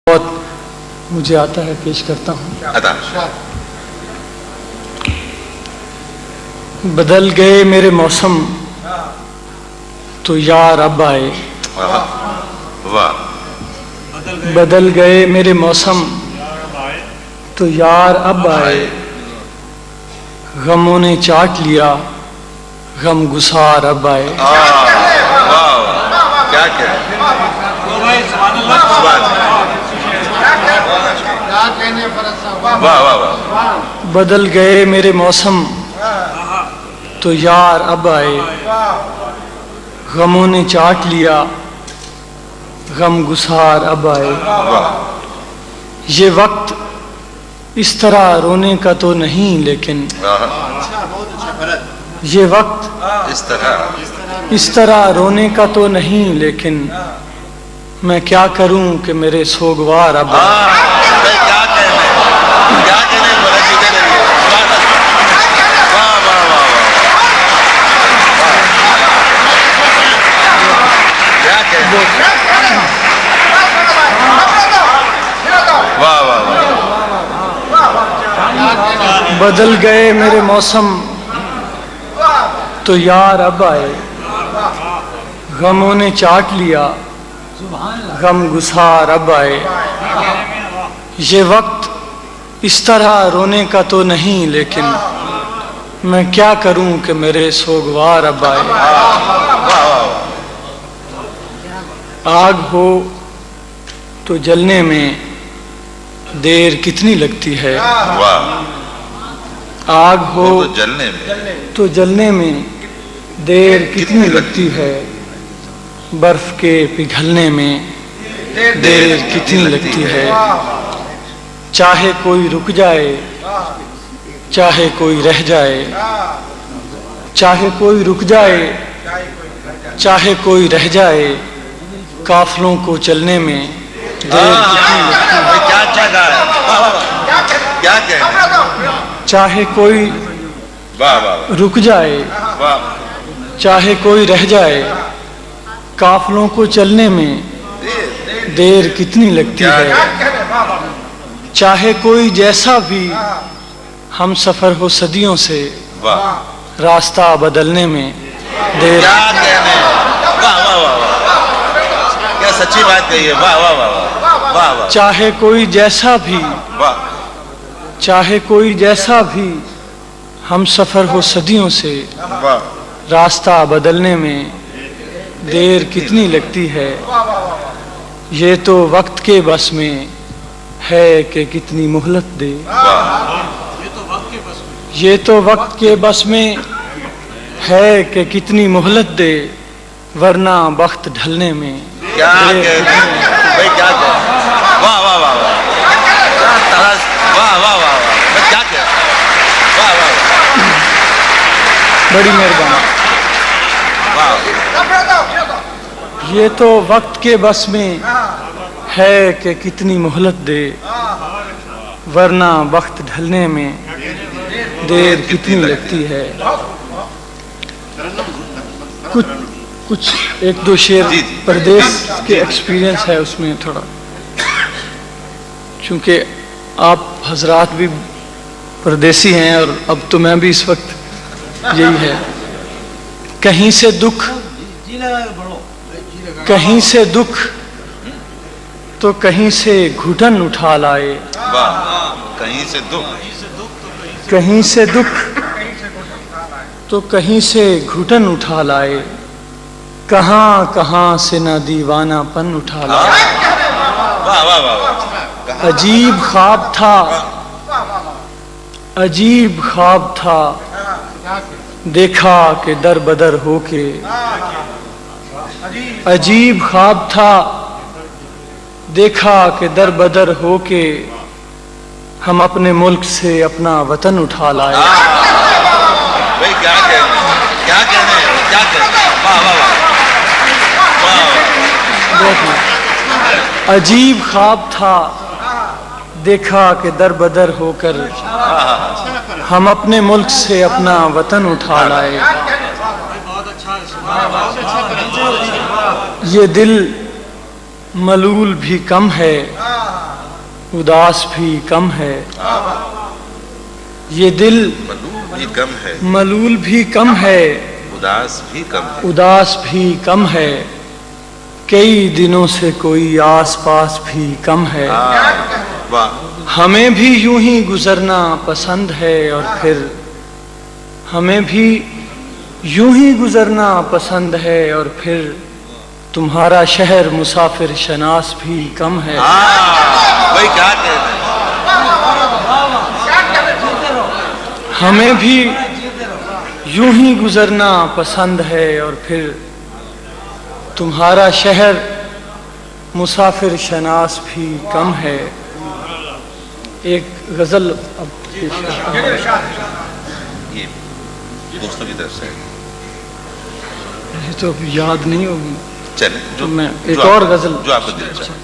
بہت مجھے آتا ہے پیش کرتا ہوں. بدل گئے میرے موسم تو یار اب آئے. بدل گئے میرے موسم تو یار اب آئے. غموں نے چاٹ لیا غم گسار اب آئے. بدل گئے میرے موسم تو یار اب آئے. غموں نے چاٹ لیا غم گسار اب آئے. یہ وقت اس طرح رونے کا تو نہیں لیکن یہ وقت اس طرح رونے کا تو نہیں لیکن میں کیا کروں کہ میرے سوگوار اب آئے. بدل گئے میرے موسم تو یار اب آئے. غموں نے چاٹ لیا غم گسار اب آئے. یہ وقت اس طرح رونے کا تو نہیں لیکن میں کیا کروں کہ میرے سوگوار اب آئے. آگ ہو تو جلنے میں دیر کتنی لگتی ہے. آگ ہو تو جلنے میں دیر کتنی لگتی ہے. برف کے پگھلنے میں دیر کتنی لگتی ہے. چاہے کوئی رک جائے چاہے کوئی رہ جائے. چاہے کوئی رک جائے چاہے کوئی رہ جائے. قافلوں کو چلنے میں دیر کتنی لگتی ہے. چاہے کوئی رک جائے چاہے کوئی رہ جائے. قافلوں کو چلنے میں دیر کتنی لگتی ہے. چاہے کوئی جیسا بھی ہم سفر ہو صدیوں سے راستہ بدلنے میں دیر سچی بات کہی ہے. واہ واہ واہ واہ. چاہے کوئی جیسا بھی چاہے کوئی جیسا بھی ہم سفر ہو صدیوں سے راستہ بدلنے میں دیر کتنی لگتی ہے. یہ تو وقت کے بس میں ہے کہ کتنی مہلت دے. یہ تو وقت کے بس میں ہے کہ کتنی مہلت دے. ورنہ وقت ڈھلنے میں کیا بھائی کیا واہ واہ واہ واہ واہ واہ کیا کیا. واہ واہ بڑی مہربانی. یہ تو وقت کے بس میں ہے کہ کتنی مہلت دے. ورنہ وقت ڈھلنے میں دیر کتنی لگتی ہے. کچھ ایک دو شعر پردیس کے ایکسپیرینس ہے اس میں تھوڑا, چونکہ آپ حضرات بھی پردیسی ہیں اور اب تو میں بھی اس وقت یہی ہے. کہیں سے دکھ کہیں سے دکھ تو کہیں سے گھٹن اٹھا لائے. کہیں سے دکھ کہیں سے دکھ تو کہیں سے گھٹن اٹھا لائے. کہاں کہاں سے نہ دیوانہ پن اٹھا لائے. عجیب خواب تھا عجیب خواب تھا دیکھا کہ در بدر ہو کے. عجیب خواب تھا دیکھا کہ در بدر ہو کے ہم اپنے ملک سے اپنا وطن اٹھا لائے. عجیب خواب تھا دیکھا کہ در بدر ہو کر ہم اپنے ملک سے اپنا وطن اٹھا لائے. یہ دل ملول بھی کم ہے اداس بھی کم ہے، یہ دل ملول بھی کم ہے، ملول بھی کم ہے، اداس بھی کم ہے، اداس بھی کم ہے، کئی دنوں سے کوئی آس پاس بھی کم ہے، واہ ہمیں بھی یوں ہی گزرنا پسند ہے اور پھر ہمیں بھی یوں ہی گزرنا پسند ہے اور پھر تمہارا شہر مسافر شناس بھی کم ہے، بھائی کیا کہتے ہیں، ہمیں بھی یوں ہی گزرنا پسند ہے اور پھر تمہارا شہر مسافر شناس بھی کم ہے۔ ایک غزل اب پیش کرتا ہوں، یہ دوستوں کی طرف سے ہے۔ یہ تو اب یاد نہیں ہوگی، چلیں تو میں ایک اور غزل جو آپ کو دل چاہے۔